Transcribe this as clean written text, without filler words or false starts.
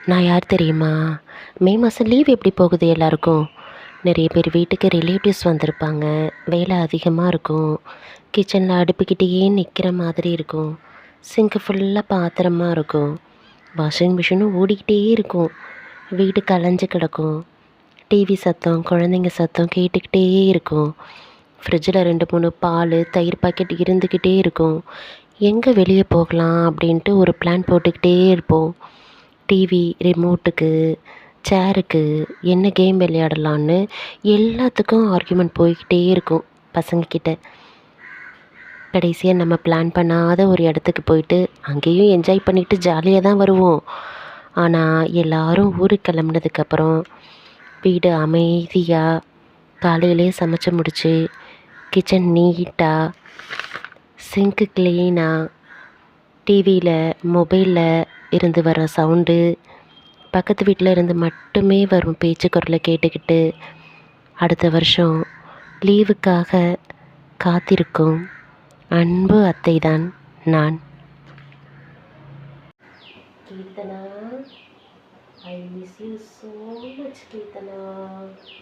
நான் யார் தெரியுமா? மே மாதம் லீவ் எப்படி போகுது எல்லாருக்கும்? நிறைய பேர் வீட்டுக்கு ரிலேட்டிவ்ஸ் வந்திருப்பாங்க. வேலை அதிகமாக இருக்கும். கிச்சனில் அடுப்புக்கிட்டேயே நிற்கிற மாதிரி இருக்கும். சிங்க்கு ஃபுல்லாக பாத்திரமா இருக்கும். வாஷிங் மிஷினும் ஓடிக்கிட்டே இருக்கும். வீடு கலைஞ்சு கிடக்கும். டிவி சத்தம், குழந்தைங்க சத்தம் கேட்டுக்கிட்டே இருக்கும். ஃப்ரிட்ஜில் 2 3 பால், தயிர் பாக்கெட் இருந்துக்கிட்டே இருக்கும். எங்கே வெளியே போகலாம் அப்படின்ட்டு ஒரு பிளான் போட்டுக்கிட்டே இருப்போம். டிவி ரிமோட்டுக்கு, சேருக்கு, என்ன கேம் விளையாடலான்னு எல்லாத்துக்கும் ஆர்கியூமெண்ட் போய்க்கிட்டே இருக்கும் பசங்கக்கிட்ட. கடைசியாக நம்ம பிளான் பண்ணாத ஒரு இடத்துக்கு போயிட்டு அங்கேயும் என்ஜாய் பண்ணிவிட்டு ஜாலியாக தான் வருவோம். ஆனால் எல்லோரும் ஊருக்கு கிளம்புனதுக்கப்புறம் வீடு அமைதியாக காலையிலே சமைச்சு முடிச்சு, கிச்சன் நீட்டாக, சிங்க்கு க்ளீனாக, டிவியில் மொபைலில் இருந்து வர சவுண்டு, பக்கத்து வீட்டில் இருந்து மட்டுமே வரும் பேச்சு குரலை கேட்டுக்கிட்டு அடுத்த வருஷம் லீவுக்காக காத்திருக்கும் அன்பு அத்தைதான் நான். Keerthana, I miss you so much Keerthana.